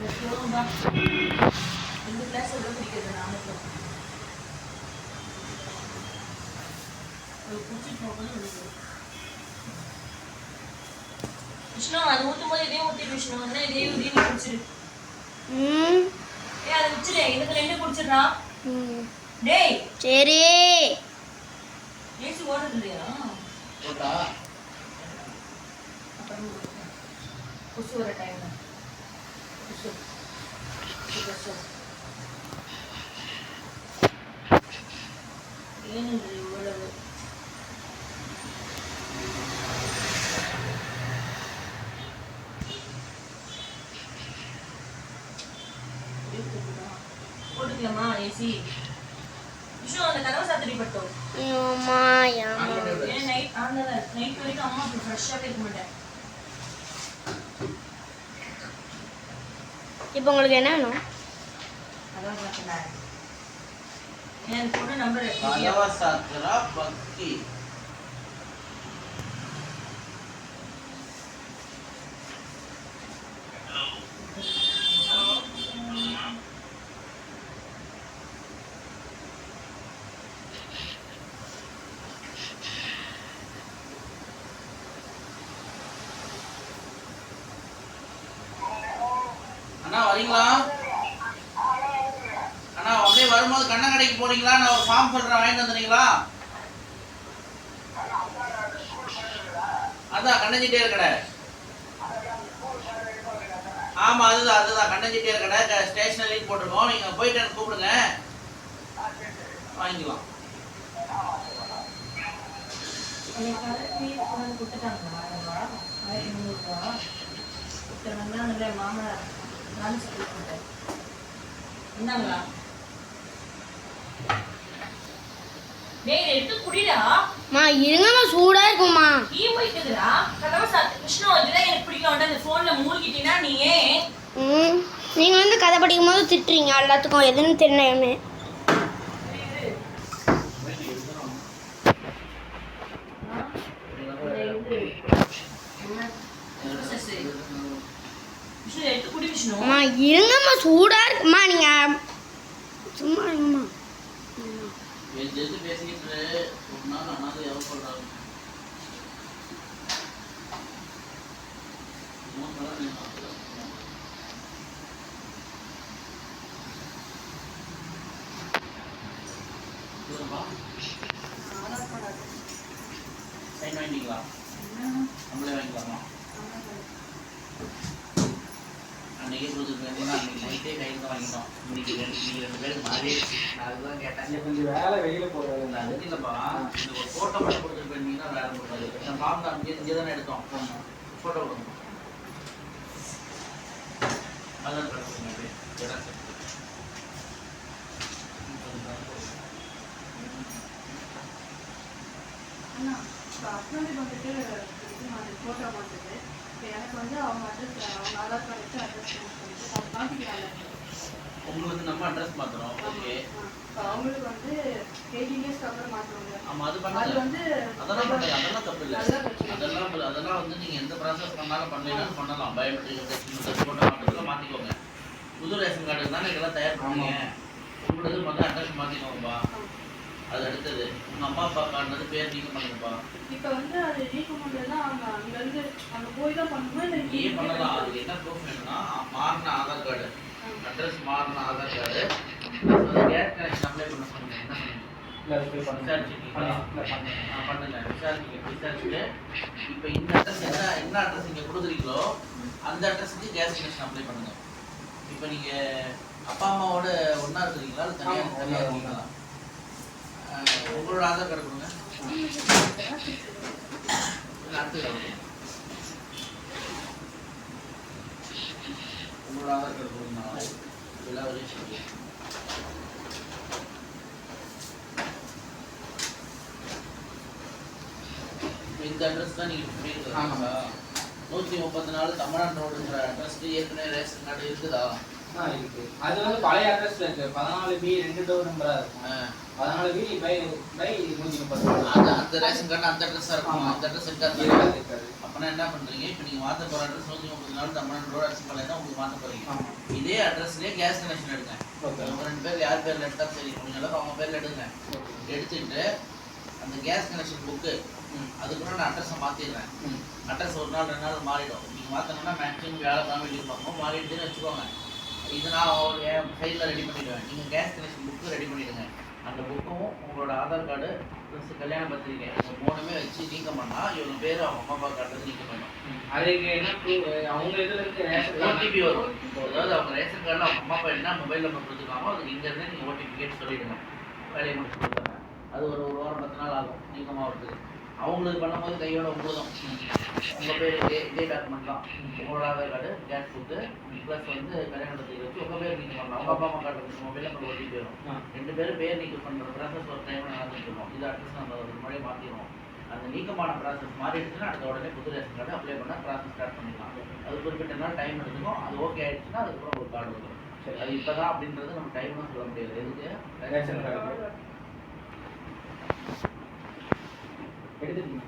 இந்த கிளாஸ் எவ்வளோ பிடிக்கிறது நாமளும் குடிச்சிட்டு போகணும். விஷ்ணு அது ஊற்றும் போது இதே ஊற்றிட்டு விஷ்ணு வந்து இதே ஊற்றி நீ குடிச்சிரு. அதை வச்சிரு. இதுக்கு 2 குடிச்சிடுறா. டேய் சரி ஏசி ஓடுறது இல்லையா? அப்புறம் கொசு வர டைம் கொசு ஏன்னு இவ்வளவு போட்டுக்கலாமா ஏசி? விஷயம் அந்த கதவை சாத்திரி பட்டோம். நைட் வரைக்கும் அம்மா ஃப்ரெஷ்ஷாகவே இருக்க மாட்டேன். இப்போ உங்களுக்கு என்ன வேணும்? அதான் பார்த்தேன். என் ஃபோன் நம்பர் பக்தி அண்ணா வரீங்களா? அண்ணா அப்படியே வரும்போது கண்ணங்கடைக்கு போறீங்களா? நான் ஒரு ஃபார்ம் சொல்றேன், வாங்கிட்டு வந்துறீங்களா? அதான் கண்ணஞ்சிட்டே கடை. ஆமா அதுதான் கண்ணஞ்சிட்டே கடை. ஸ்டேஷனரி போட்டிருக்கோம். நீங்க போயிட்டு எனக்கு கூப்பிடுங்க, வாங்கிக்கலாம். மாமனார் என்னங்களா? டேய் எடுத்து குடிடா. மா இருங்கம்மா, சூடா இருக்குமா? ஈ போய்க்குதுடா. கதவை சாத்து. விஷ்ணு இதுதான் எனக்கு பிடிக்கும். அந்த ஃபோன்ல மூழ்கிட்டீனா நீ நீங்க வந்து கதை படிக்கும் போது திட்டுறீங்க எல்லாத்துக்கும், எதுன்னு தெரியலையுமே. அம்மா இருங்கம்மா, சூடா இருக்குமா? நீங்க சும்மா இருங்கம்மா. பேசிக்கிட்டு ஒரு நாள் அனாதை எவ்வளோ சொல்றாங்க. சைன் வாங்கிங்களா? நம்மளே வாங்கிக்கலாமா? அன்றைக்கே கொடுத்துட்டு வேண்டியதுன்னா அன்றைக்கி நைட்டே கையில் தான் வாங்கிட்டோம். இன்னைக்கு 2 பேருக்கு மாறி அதுதான் கேட்டேன். கொஞ்சம் வேலை வெளியில் போகிறது அதுக்கு இல்லைப்பா. இந்த ஒரு ஃபோட்டோ மட்டும் கொடுத்துட்டு போயிருந்தீங்கன்னா வேலை போடுறது. என் ஃபார்ம் தான் இங்கே தானே எடுத்தோம். ஃபோட்டோ கொடுக்கணும். அதான் கொடுங்க. அண்ணா ஹஸ்பண்டுக்கு வந்துட்டு ஃபோட்டோ வந்துட்டு எனக்கு வந்து அவங்க அட்ரஸ் அவங்க ஆதார் கார்டு வச்சு அட்ரஸ் பண்ணிட்டு அவங்க மாற்றிக்கிறாங்க. உங்களுக்கு நம்ம அட்ரஸ் மாத்துறோம். ஓகே. அவங்களுக்கு வந்து 18 இயர்ஸ்க்கு அப்புறம் மாத்துவாங்க. ஆமா அது பண்ணல. அது வந்து அதெல்லாம் பண்ணல. அதெல்லாம் தப்பு இல்ல. அதெல்லாம் வந்து நீங்க எந்த ப்ராசஸ் பண்ணாலும் பண்ணலாம். பண்ணலாம். பயோமெட்ரிக் போட்டோ மாத்திக்கலாம், மாத்திக்கோங்க. புது ரேஷன் கார்டு தானே இதெல்லாம் தயார் பண்ணுங்க. உங்களுக்கு முதல்ல அட்ரஸ் மாத்திக்கோங்கப்பா. அது அடுத்தது உங்க அம்மா அப்பா கார்டுறது பேர் நீங்க பண்ணுங்கப்பா. இப்போ வந்து அது நீக்கம் பண்றதுனா அவங்க அங்க இருந்து அங்க போய் தான் பண்ணணுமா இல்ல இங்கே பண்ணலாம். அதுக்கு என்ன ப்ரூஃப் வேணும்னா மாறின ஆதார் கார்டு, அட்ரஸ் மாறின ஆதார் கார்டு, அது கேஸ் கனெக்ஷன் அப்ளை பண்ண சொன்னீங்க. என்ன பண்ணீங்க? இல்லை அது போய் விசாரிச்சிருக்கீங்களா? பண்ணுங்க. விசாரிச்சுட்டு இப்போ இந்த அட்ரஸ் என்ன அட்ரஸ் நீங்கள் கொடுக்குறீங்களோ அந்த அட்ரஸுக்கு கேஸ் கனெக்ஷன் அப்ளை பண்ணுங்க. இப்போ நீங்கள் அப்பா அம்மாவோட ஒன்றா இருக்கிறீங்களா இல்லை தனியாக இருக்கீங்களா? உங்களோட ஆதார் கார்டு கொடுங்க. உங்களோட ஆதார் கார்டு கொடுங்க. எல்லா வரையும் இந்த அட்ரஸ் தான் நீங்கள் பண்ணியிருக்கீங்களா? 134 தமிழ்நாடு ரோடுங்கிற அட்ரஸ்க்கு ஏற்கனவே ரேஷன் கார்டு இருக்குதா? இருக்கு. அது வந்து பழைய அட்ரஸ்ல இருக்கு. 14B 2 டோர் நம்பரா இருக்கும். 14B by 130. அந்த ரேஷன் கார்டு அந்த அட்ரஸா இருக்கும். அந்த அட்ரஸ் இருக்காது. அப்பனா என்ன பண்றீங்க? இப்போ நீங்க மாத்த போற அட்ரஸ் 134 தமிழ்நாடு ரோடு அரிசி பாளையம் தான் உங்களுக்கு மாத்த போறீங்க. இதே அட்ரஸ்லயே கேஸ் கனெக்ஷன் எடுங்க. உங்க 2 பேர் யார் பேர்ல எடுத்தா சரி, முடிஞ்ச அளவுக்கு அவங்க பேர்ல எடுங்க. எடுத்துட்டு அந்த கேஸ் கனெக்ஷன் புக்கு அதுக்குள்ள நான் அட்ரஸை மாத்திடுறேன். அட்ரஸ் ஒரு நாள் 2 நாள் மாறிடும். நீங்க மாத்தணும்னா மேக்ஸிமம் வியாழக்கிழமை வெளியே பார்ப்போம். மாறிடுதுன்னு வச்சுக்கோங்க. இது நான் என் சைடில் ரெடி பண்ணிடுவேன். நீங்கள் கேஸ் கனெக்ஷன் புக்கு ரெடி பண்ணிவிடுங்க. அந்த புக்கும் உங்களோட ஆதார் கார்டு ப்ளஸ் கல்யாண பத்திரிக்கை இந்த 3மே வச்சு நீக்கம் பண்ணால் இவங்க பேர் அவங்க அம்மா அப்பா காட்டுறது நீக்கம் பண்ணும். அதுக்கு என்ன அவங்க இதில் இருந்து ஓடிபி வரும். அதாவது அவங்க ரேஷன் கார்டில் அவங்க அம்மா அப்பா என்ன மொபைல் நம்பர் கொடுத்துருக்காங்களோ அதுக்கு இங்கேருந்து நீங்கள் ஓடிபி கேட்டு சொல்லிவிடுங்க. வேலையை முடிச்சு கொடுத்துருங்க. அது ஒரு வாரம் 10 நாள் ஆகும் நீக்கமாகிறதுக்கு. அவங்களுக்கு பண்ணும்போது கையோட உங்களுதும் உங்கள் பேர் இதே டாக்குமெண்ட் தான். உங்களோட Aadhaar card case book plus வந்து கல்யாண பத்திரிக்கை வச்சு உங்கள் பேர் நீக்கம் பண்ணலாம். அவங்க அப்பா அம்மா காட்டுறது மொபைலில் நம்ம ஓடிபி வரும். 2 பேரும் பேர் நீக்கம் பண்ணுற ப்ராசஸ் ஒரு டைம் நடந்துருக்கோம். இது அட்ரஸ் நம்ம ஒரு முறையை மாற்றிடுவோம். அந்த நீக்கமான ப்ராசஸ் மாறிடுச்சுன்னா அடுத்த உடனே புது ரேஷன் கார்டு அப்ளை பண்ணால் ப்ராசஸ் ஸ்டார்ட் பண்ணிக்கலாம். அது குறிப்பிட்ட நாள் டைம் எடுத்துக்கும். அது ஓகே ஆகிடுச்சுன்னா அதுக்கப்புறம் ஒரு கார்டு வரும். சரி, அது இப்போ தான் அப்படின்றது நம்ம டைம்லாம் சொல்ல முடியாது. எதுக்கு ரேஷன் கார்டு எடுத்துட்டீங்க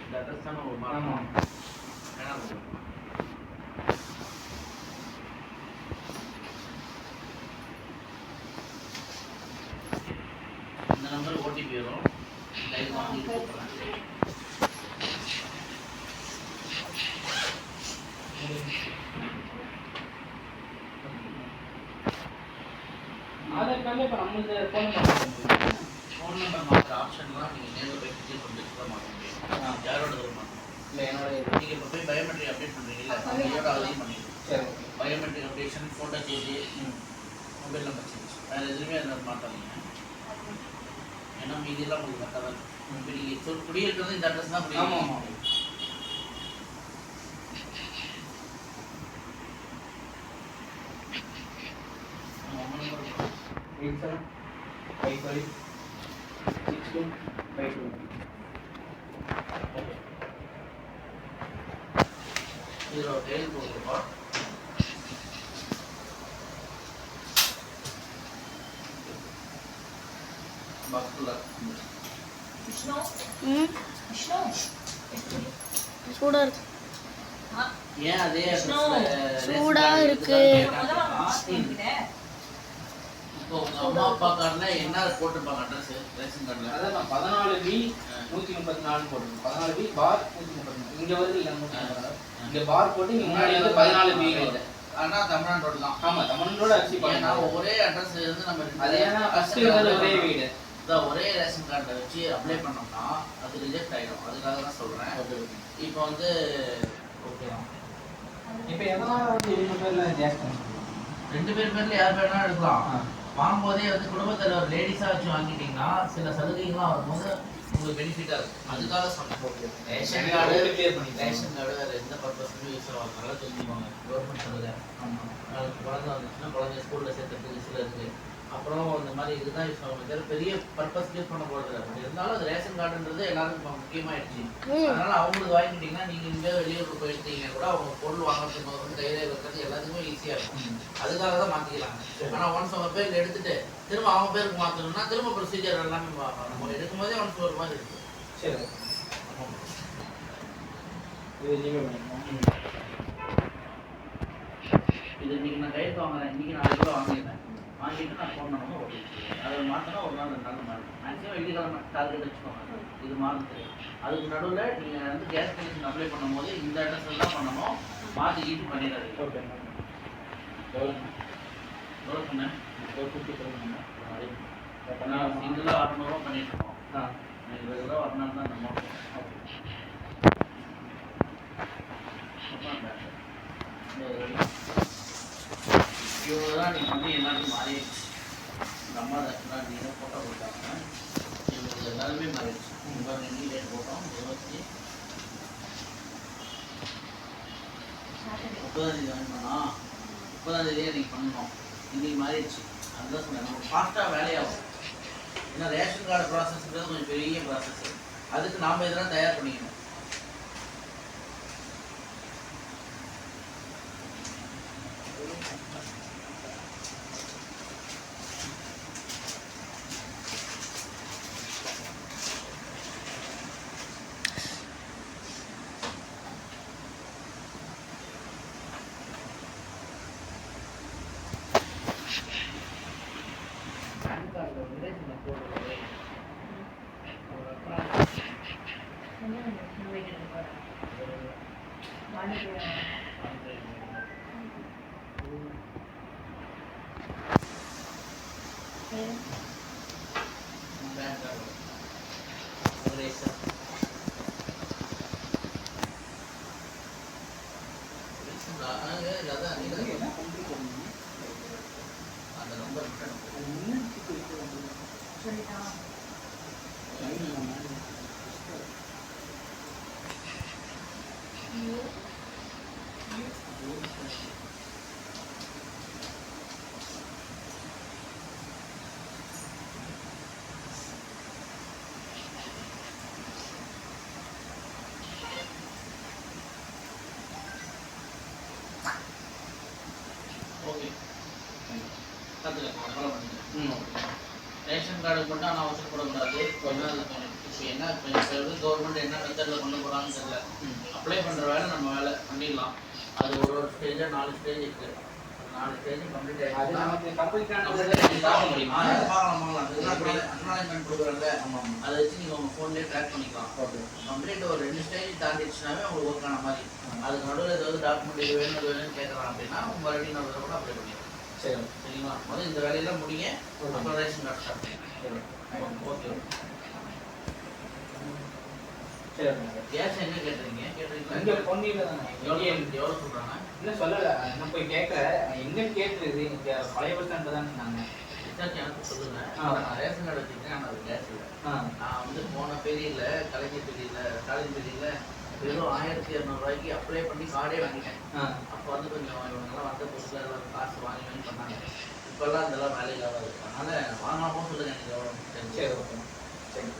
இந்த அட்ரஸ் தான் ஒரு மாதம் இந்த நம்பர் ஓடிபி வரும். கையில் வாங்கிட்டு போகிறேன். ஆதார் கார்டில் இப்போ நம்மளுக்கு ஃபோன் நம்பர் மாற்ற ஆப்ஷன்லாம் நீங்கள் நேரில் போய் கிளிக் பண்ணிட்டு கூட மாற்ற முடியும். யாரோட மாற்றணும் இல்லை என்னோட. நீங்கள் இப்போ போய் பயோமெட்ரிக் அப்டேட் பண்ணுறீங்களா? அதோட அதையும் பண்ணிடுங்க. சரி, biometric updation, photo change, mobile number change, வேறு எதுவுமே அதில் மாற்றாதீங்க. ஏன்னா மீதியெல்லாம் உங்களுக்கு கரெக்டாக தான் இருக்கும். இப்போ நீங்கள் குடியிருக்கிறது இந்த அட்ரஸ் தான் குடியிருக்கோம். ஆமாம். நம்பர் 87556252. இதில் ஒரு டைல் போட்டுருப்போம். சூடா இருக்கு. ஏன் அதே சூடா இருக்கு. இப்போ உங்க அம்மா அப்பா கார்டுல என்ன போட்டிருப்பாங்க அட்ரஸ் ரேஷன் கார்டுல? அதான் 14B 134 போட்டுருக்கோம். 14B பார் 134 இங்க வருது இல்ல 134. இங்க பார் போட்டு இங்க முன்னாடி வந்து 14B வருது. ஆனா தமிழ்நாடு ரோடு தான். ஆமா, தமிழ்நாடு அரிசி பாளையம். நான் ஒரே அட்ரஸ் இருந்து நம்ம அது ஏன்னா ஃபர்ஸ்ட் வந்து ஒரே வீடு. அதான் ஒரே ரேஷன் கார்டை வச்சு அப்ளை பண்ணோம்னா அது ரிஜெக்ட் ஆயிடும். அதுக்காக தான் சொல்றேன். இப்போ வந்து ஓகே தான். இப்போ எதனால வந்து இவங்க பேர்ல ஜாஸ்தி 2 பேர்ல யார் வேணா எடுக்கலாம். வாங்கும்போதே வந்து குடும்பத்தில் ஒரு லேடிஸாக வச்சு வாங்கிட்டீங்கன்னா சில சலுகைகள்லாம் வரும்போது உங்களுக்கு பெனிஃபிட்டாக இருக்கும். அதுக்காக சொன்னேன். ரேஷன் கார்டு வேறு எந்த பர்பஸ்க்கும் யூஸ் ஆகும். நல்லா தெரிஞ்சுக்குவாங்க. கவர்மெண்ட் சலுகை குழந்தை வந்துச்சுன்னா குழந்தைய ஸ்கூலில் சேர்த்துறதுக்கு சில இருக்குது. அப்புறம் இந்த மாதிரி இதுதான் யூஸ் ஆகும். பெரிய பர்பஸ் யூஸ் பண்ண போகிறது இல்லை. இருந்தாலும் அது ரேஷன் கார்டுன்றது எல்லாருக்கும் முக்கியமாயிடுச்சு. அதனால அவங்களுக்கு வாங்கிட்டீங்கன்னா நீங்கள் இங்கே வெளியூருக்கு போயிருந்தீங்கன்னா கூட அவங்க பொருள் வாங்குறதுக்கு வந்து கையில வைக்கிறது எல்லாத்துக்குமே ஈஸியாக இருக்கும். அதுக்காக தான் மாற்றிக்கிறாங்க. ஆனால் ஒன்ஸ் அவங்க பேர் எடுத்துட்டு திரும்ப அவங்க பேருக்கு மாற்றணும்னா திரும்ப ப்ரொசீஜர் எல்லாமே நம்ம எடுக்கும் போதே ஒன்ஸ் ஒரு மாதிரி இருக்கு. சரி, இது இன்னைக்கு நான் கையெழுத்து வாங்குறேன். இன்னைக்கு 4 கிலோ வாங்கியிருந்தேன். வாங்கிட்டு நான் ஃபோன் நம்பர் ஓட்டி அதை மாற்றினா ஒரு நாள் 2 நாள் மாறும். மேக்ஸிமம் வெள்ளிக்கிழமை டார்கெட் வச்சுக்கோங்க. இது மாறுது. அதுக்கு நடுவில் நீங்கள் வந்து கேஸ் கனெக்ஷன் அப்ளை பண்ணும்போது இந்த அட்ரஸில் தான் பண்ணணும். மாற்றி ஈட்டு பண்ணிடாது. ஓகே, எவ்வளோ சொன்னேன்? நான் சிங்கிளாக 600 ரூபா பண்ணிட்டுருக்கோம். எனக்கு ரெகுலராக வரணும் தான் நம்ம இவ்வளோ தான் நீங்கள் வந்து எல்லாருக்கும் மாறிடுச்சு. இந்த அம்மா தான் நீங்கள் ஃபோட்டோ கொடுத்தாங்க. இவங்களுக்கு எல்லாருமே மாறிடுச்சு. இப்போ நீங்கள் டேட் போட்டோம் 30 30ஆம் தேதி ஜாயின் பண்ணோம். 30ஆம் தேதியே நீங்கள் பண்ணணும். இன்றைக்கி மாறிடுச்சு. அதுதான் சொன்னேன். நமக்கு ஃபாஸ்ட்டாக வேலையாகும். ஏன்னா ரேஷன் கார்டு ப்ராசஸ்ன்றது கொஞ்சம் பெரிய ப்ராசஸ். அதுக்கு நாம் இதெல்லாம் தயார் பண்ணிக்கணும். பேன் கார்டு ரேஷன் அதான் அந்த நம்பர் சரிடா. ஓகே கற்றுக்கலாம் ரேஷன் கார்டுக்கு மட்டும் ஆனால் அவசரப்படக்கூடாது. இப்போ என்ன கவர்மெண்ட் என்ன மெத்தடில் கொண்டு போகிறாங்கன்னு தெரியல. அப்ளை பண்ணுற வேலை நம்ம வேலை பண்ணிடலாம். அது ஒரு ஸ்டேஜாக 4 ஸ்டேஜ் இருக்குது. 4 ஸ்டேஜ் கம்ப்ளீட் ஆகிடுச்சு. பார்க்க முடியுமா? அக்னாலஜ்மெண்ட் கொடுக்குறல அதை வச்சு நீங்கள் உங்கள் ஃபோன்லேயே ட்ராக் பண்ணிக்கலாம். கம்ப்ளீட் ஒரு 2 ஸ்டேஜ் தாண்டிடுச்சுனாவே உங்களுக்கு ஒர்க்கான மாதிரி. அதுக்கு நடுவில் ஏதாவது டாக்குமெண்ட் இது வேணும் அது வேணும்னு கேட்கலாம் அப்படின்னா உங்கள் மறுபடியும் நான் கூட அப்ளை பண்ணிக்கலாம். சரிங்களா? முதல்ல இந்த வேலையெல்லாம் முடிங்க. அப்புறம் ரேஷன் கார்டு ஸ்டார்ட் பண்ணுங்க. ஓகே. கேஸ் எங்கே கேட்டுறீங்க? எவ்வளோ சொல்கிறாங்க? இன்னும் சொல்லலை. நான் போய் கேட்கறேன். எங்கன்னு கேட்டுருது. எனக்கு பழைய பஸ் ஸ்டாண்ட் தான் சொன்னாங்க. எனக்கு சொல்லுங்க. நான் ரேஷன் கார்டு வச்சுருக்கேன். ஆனால் அது கேஸ் இல்லை. நான் வந்து போன பெரியல கலைஞர் பெரியல ஸ்டாலின் பெரியல வெறும் 1200 அப்ளை பண்ணி கார்டே வாங்கிட்டேன். அப்போ வந்து கொஞ்சம் இவங்கெல்லாம் வந்த புதுசில் எல்லாம் காசு வாங்கி பண்ணாங்க. இப்போல்லாம் அதெல்லாம் வேலை இல்லாத இருக்கு. அதனால் வாங்கலாமோ சொல்லுங்க. எனக்கு எவ்வளோ சரி ஓகே சரி.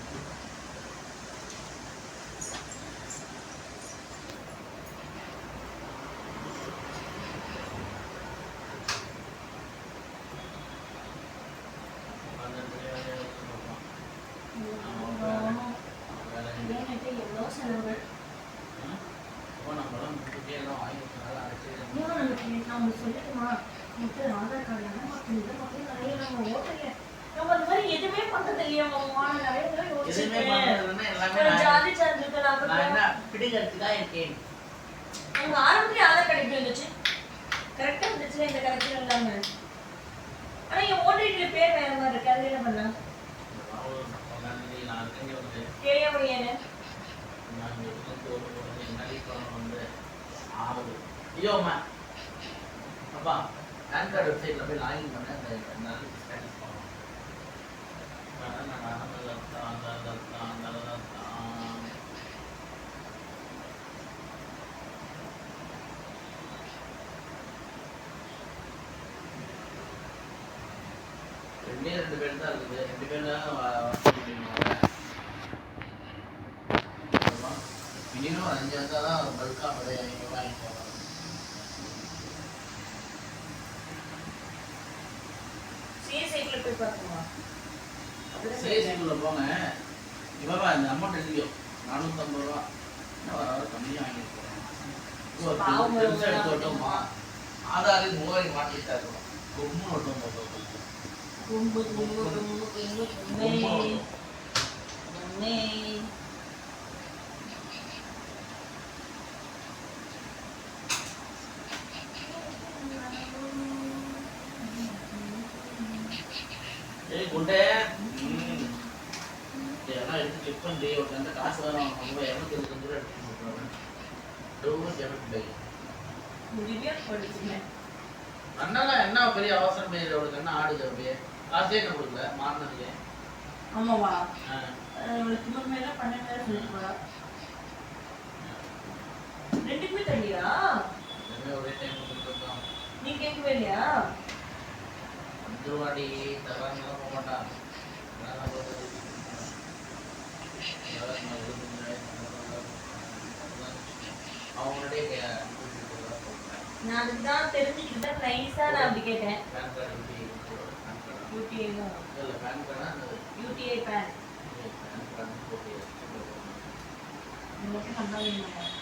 அப்பா பேன் கார்டு வெப்சைட்டில் போய் லாகின் பண்ண அந்த ஸ்டேட்டஸ் பண்ணணும். ரெண்டு பேர் தான் இருக்குது. 2 பேர் தான் மினிமம் 5 வந்தால் தான் பல்காக வாங்கிட்டு போகலாம். சிஐசிக்குள்ள போங்க. இவன் இந்த அமௌண்ட் எழுதியோ 450 ரூபா. இன்னும் வர கம்மியாக வாங்கிட்டு எடுத்து விட்டோமா? ஆதாரின் முகவரி மாற்றிட்டா இருக்கணும். ரொம்ப விட்டோம் குண்டே இதெல்லாம் எடுத்து செக் பண்ணி ஒரு காசு வேற ரொம்ப 250 ரூபா எடுத்து அண்ணா என்ன பெரிய அவசரம் பெரிய அவளுக்கு என்ன ஆடுது அப்படியே காசே என்ன கொடுக்கல மாறினதுக்கு. ஆமாவா? திமுக மேல 12,000 சொல்லிட்டு 2க்குமே தள்ளியா? ஒரே டைம் கொடுத்துருக்கோம். நீ கேட்கவே இல்லையா? திருவாடி தராங்கலாம் போக மாட்டான். அவங்களுடைய நான் அதுக்கு தான் தெரிஞ்சுக்கிட்டு நைஸா நான் அப்படி கேட்டேன். பேன் கார்டு யூடிஐ இல்லை பேன் கார்டா அந்த யூடிஐ பேன் பேன் கார்டு போட்டு உங்களுக்கு நம்பவே மாட்டேன்.